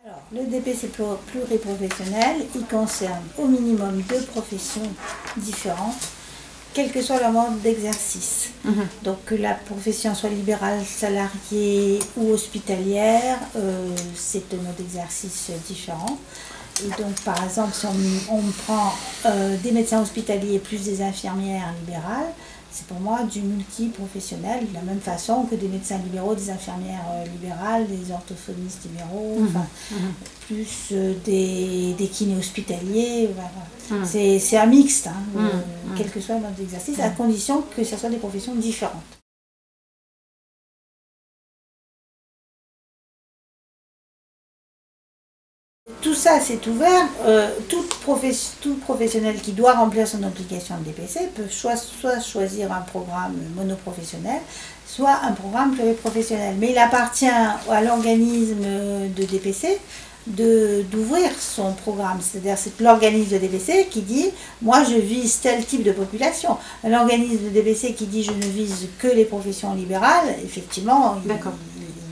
Alors, le DPC pluriprofessionnel, il concerne au minimum 2 professions différentes, quel que soit leur mode d'exercice. Donc que la profession soit libérale, salariée ou hospitalière, c'est un mode d'exercice différent. Et donc par exemple, si on prend des médecins hospitaliers plus des infirmières libérales, c'est pour moi du multiprofessionnel, de la même façon que des médecins libéraux, des infirmières libérales, des orthophonistes libéraux, plus des kinés hospitaliers. Voilà. C'est un mixte, hein, quel que soit le mode d'exercice, à condition que ce soit des professions différentes. Tout ça, c'est ouvert. Tout professionnel qui doit remplir son obligation de DPC peut soit choisir un programme monoprofessionnel, soit un programme pluriprofessionnel. Mais il appartient à l'organisme de DPC d'ouvrir son programme. C'est-à-dire c'est l'organisme de DPC qui dit « moi je vise tel type de population ». L'organisme de DPC qui dit « je ne vise que les professions libérales », effectivement, il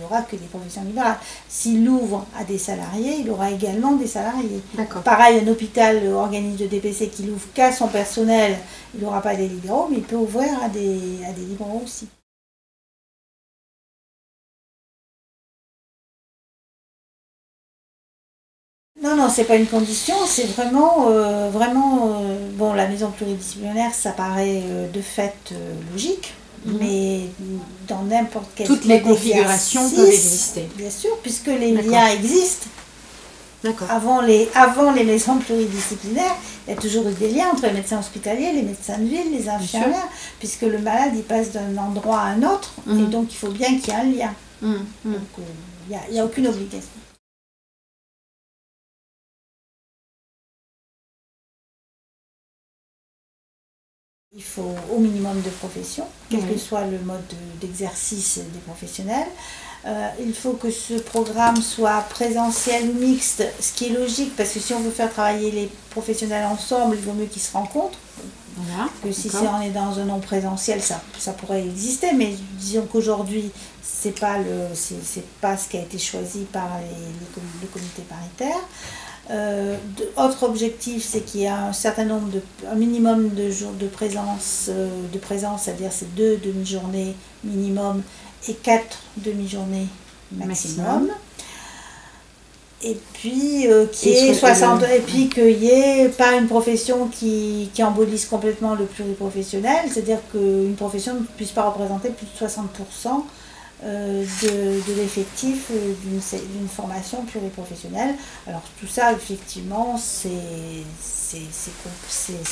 n'aura que des professions libérales. S'il l'ouvre à des salariés, il aura également des salariés. Pareil, un hôpital, organisme de DPC qui l'ouvre qu'à son personnel, il n'aura pas des libéraux, mais il peut ouvrir à des libéraux aussi. Non, non, c'est pas une condition, c'est vraiment, bon, la maison pluridisciplinaire, ça paraît de fait logique, mais dans n'importe quel toutes les configurations peuvent exister. Bien sûr, puisque les liens existent. Avant les maisons pluridisciplinaires, il y a toujours eu des liens entre les médecins hospitaliers, les médecins de ville, les infirmières, puisque le malade il passe d'un endroit à un autre, et donc il faut bien qu'il y ait un lien. Donc il n'y a aucune obligation. Il faut au minimum de professions, quel que soit le mode d'exercice des professionnels. Il faut que ce programme soit présentiel ou mixte, ce qui est logique, parce que si on veut faire travailler les professionnels ensemble, il vaut mieux qu'ils se rencontrent. Que si on est dans un non présentiel, ça pourrait exister, mais disons qu'aujourd'hui, c'est pas ce qui a été choisi par le comité paritaire. Autre objectif, c'est qu'il y a un minimum de jours de présence, c'est-à-dire c'est 2 demi-journées minimum et 4 demi-journées maximum. Et puis qu'il n'y ait pas une profession qui embolise complètement le pluriprofessionnel, c'est-à-dire qu'une profession ne puisse pas représenter plus de 60% de l'effectif d'une formation pluriprofessionnelle. Alors tout ça, effectivement, ça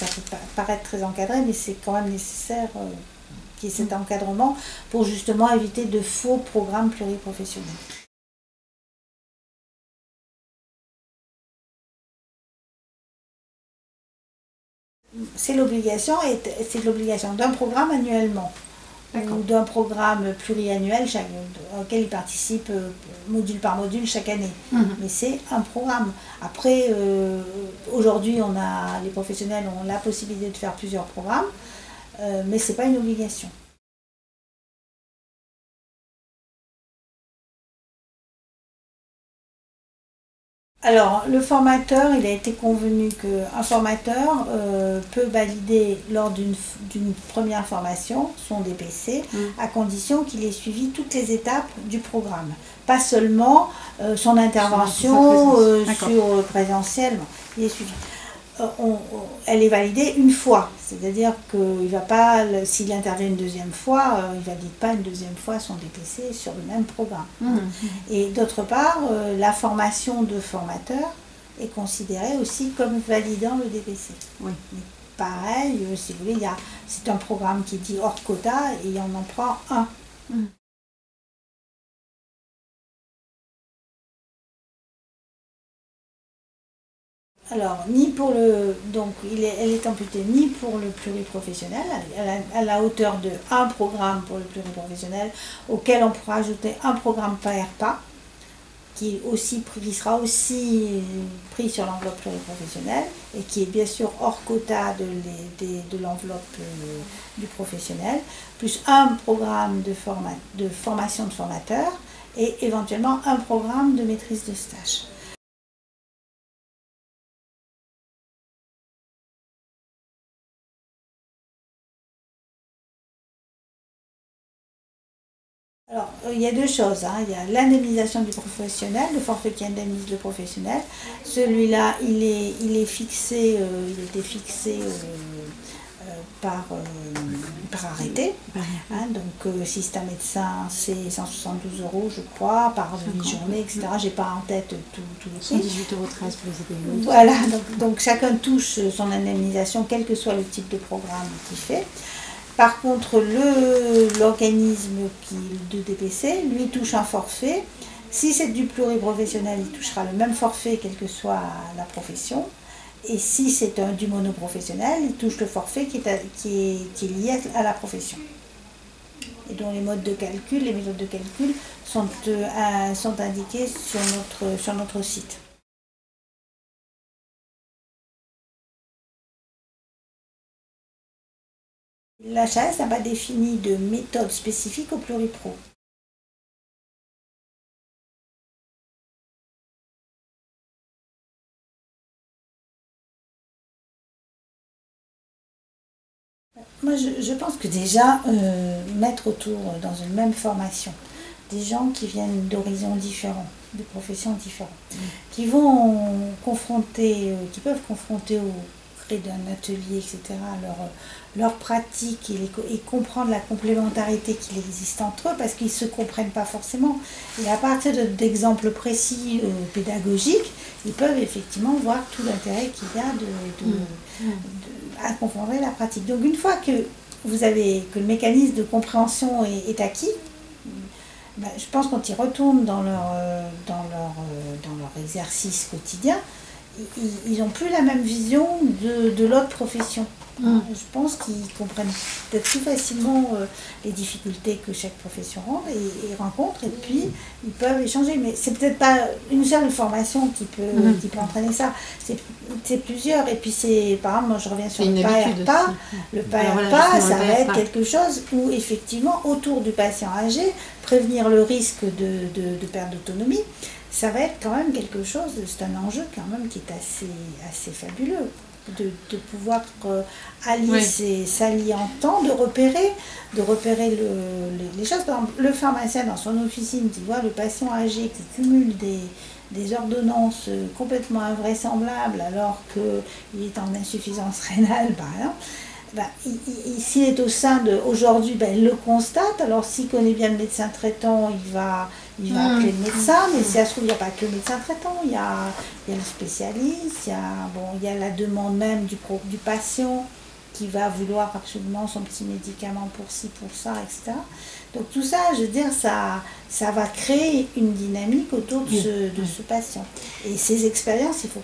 peut paraître très encadré, mais c'est quand même nécessaire qu'il y ait cet encadrement pour justement éviter de faux programmes pluriprofessionnels. C'est l'obligation d'un programme annuellement. Ou d'un programme pluriannuel auquel ils participent module par module chaque année. Mais c'est un programme. Après, aujourd'hui, les professionnels ont la possibilité de faire plusieurs programmes, mais ce n'est pas une obligation. Alors, le formateur, il a été convenu qu'un formateur peut valider lors d'une première formation son DPC, à condition qu'il ait suivi toutes les étapes du programme. Pas seulement son intervention sur présentiel, il est suivi. Elle est validée une fois, c'est-à-dire qu'il ne va pas, s'il intervient une deuxième fois, il ne valide pas une deuxième fois son DPC sur le même programme. Et d'autre part, la formation de formateur est considérée aussi comme validant le DPC. Mais pareil, si vous voulez, c'est un programme qui dit hors quota et on en prend un. Alors, elle est imputée ni pour le pluriprofessionnel, à la hauteur de un programme pour le pluriprofessionnel, auquel on pourra ajouter un programme PAERPA, qui sera aussi pris sur l'enveloppe pluriprofessionnelle et qui est bien sûr hors quota de l'enveloppe du professionnel, plus un programme de formation de formateurs et éventuellement un programme de maîtrise de stage. Alors, il y a deux choses, hein. Il y a l'indemnisation du professionnel, le forfait qui indemnise le professionnel. Celui-là, il était fixé par arrêté. Hein. Donc, si c'est un médecin, c'est 172 € je crois, par demi-journée, etc. Je n'ai pas en tête tous les prix. 18,13 € pour les épéistes. Voilà, donc chacun touche son indemnisation, quel que soit le type de programme qu'il fait. Par contre, l'organisme de DPC, lui, touche un forfait. Si c'est du pluriprofessionnel, il touchera le même forfait, quelle que soit la profession. Et si c'est du monoprofessionnel, il touche le forfait qui est lié à la profession. Et dont les méthodes de calcul sont indiquées sur notre site. L'HAS n'a pas défini de méthode spécifique au pluripro. Moi, je pense que déjà, mettre autour, dans une même formation, des gens qui viennent d'horizons différents, de professions différentes, qui peuvent confronter au gré d'un atelier, etc., leur pratique et comprendre la complémentarité qu'il existe entre eux, parce qu'ils ne se comprennent pas forcément. Et à partir d'exemples précis pédagogiques, ils peuvent effectivement voir tout l'intérêt qu'il y a à confronter la pratique. Donc une fois que que le mécanisme de compréhension est acquis, ben, je pense quand ils retournent dans leur exercice quotidien, ils n'ont plus la même vision de l'autre profession. Je pense qu'ils comprennent peut-être plus facilement les difficultés que chaque profession rencontre, et puis ils peuvent échanger. Mais c'est peut-être pas une seule formation qui peut entraîner ça, c'est plusieurs. Et puis par exemple, moi je reviens sur le PAERPA. Le PAERPA, ça va être quelque chose où effectivement, autour du patient âgé, prévenir le risque de perte d'autonomie, ça va être quand même quelque chose, c'est un enjeu quand même qui est assez fabuleux, de pouvoir s'allier en temps, de repérer les choses. Par exemple, le pharmacien dans son officine qui voit le patient âgé qui cumule des ordonnances complètement invraisemblables alors qu'il est en insuffisance rénale, par exemple. S'il est au sein aujourd'hui, il le constate. Alors s'il connaît bien le médecin traitant, il va appeler le médecin, mais si ça se trouve, il n'y a pas que le médecin traitant, il y a le spécialiste, il y a la demande même du patient qui va vouloir absolument son petit médicament pour ci, pour ça, etc. Donc tout ça, je veux dire, ça va créer une dynamique autour de ce patient. Et ces expériences, il faut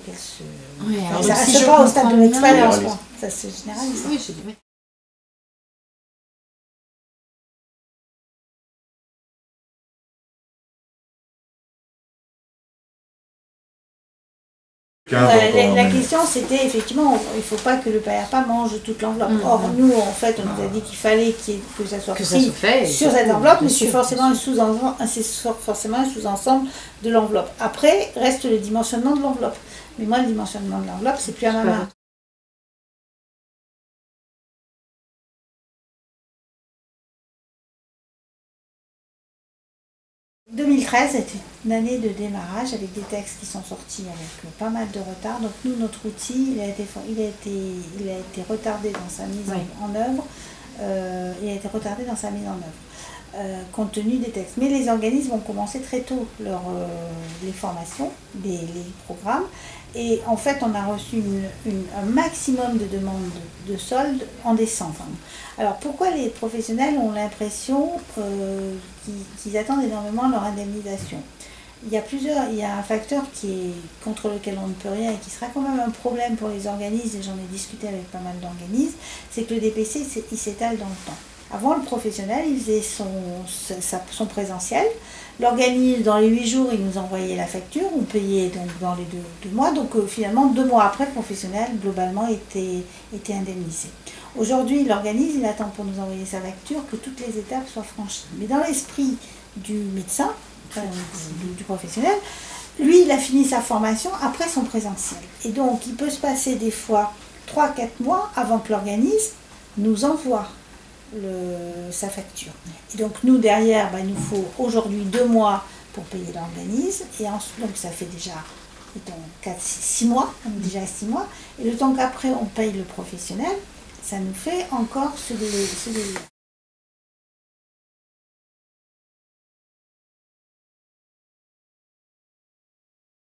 qu'elles se... ça ne reste pas au stade de l'expérience, ça se généralise. Oui, la question c'était effectivement, il ne faut pas que le PAERPA mange toute l'enveloppe. Or, nous, en fait, on nous a dit qu'il fallait que ça soit pris sur cette enveloppe, mais c'est forcément un sous-ensemble de l'enveloppe. Après, reste le dimensionnement de l'enveloppe. Mais moi, le dimensionnement de l'enveloppe, c'est plus à ma main. 2013 était une année de démarrage avec des textes qui sont sortis avec pas mal de retard. Donc nous, notre outil, il a été retardé dans sa mise en œuvre. Compte tenu des textes. Mais les organismes ont commencé très tôt les formations, les programmes. Et en fait, on a reçu un maximum de demandes de soldes en décembre. Alors pourquoi les professionnels ont l'impression qu'ils attendent énormément leur indemnisation? Il y a un facteur contre lequel on ne peut rien et qui sera quand même un problème pour les organismes, et j'en ai discuté avec pas mal d'organismes, c'est que le DPC, il s'étale dans le temps. Avant, le professionnel, il faisait son présentiel, L'organisme, dans les 8 jours, il nous envoyait la facture, on payait donc dans les deux mois, donc finalement 2 mois après, le professionnel globalement était indemnisé. Aujourd'hui, l'organisme, il attend pour nous envoyer sa facture que toutes les étapes soient franchies. Mais dans l'esprit du médecin, du professionnel, lui, il a fini sa formation après son présentiel. Et donc, il peut se passer des fois 3-4 mois avant que l'organisme nous envoie sa facture. Et donc nous derrière, il nous faut aujourd'hui 2 mois pour payer l'organisme, et ensuite, donc ça fait déjà 6 mois, déjà 6 mois, et le temps qu'après on paye le professionnel, ça nous fait encore ce délai.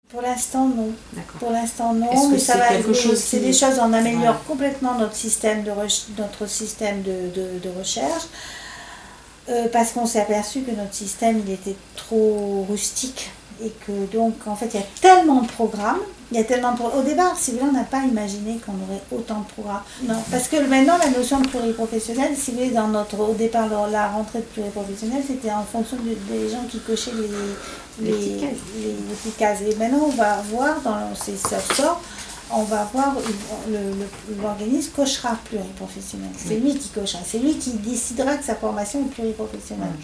Pour l'instant, non. Pour l'instant, non. Est-ce que c'est quelque chose c'est des choses, on améliore complètement notre système de recherche, parce qu'on s'est aperçu que notre système, il était trop rustique, et que donc, en fait, il y a tellement de programmes, au départ, si vous voulez, on n'a pas imaginé qu'on aurait autant de programmes. Non, parce que maintenant, la notion de pluriprofessionnel, si vous voulez, au départ, la rentrée de pluriprofessionnel, c'était en fonction des gens qui cochaient les petites cases. Et maintenant, on va voir, ça sort, on va voir, l'organisme cochera pluriprofessionnel. C'est lui qui cochera, c'est lui qui décidera que sa formation est pluriprofessionnelle.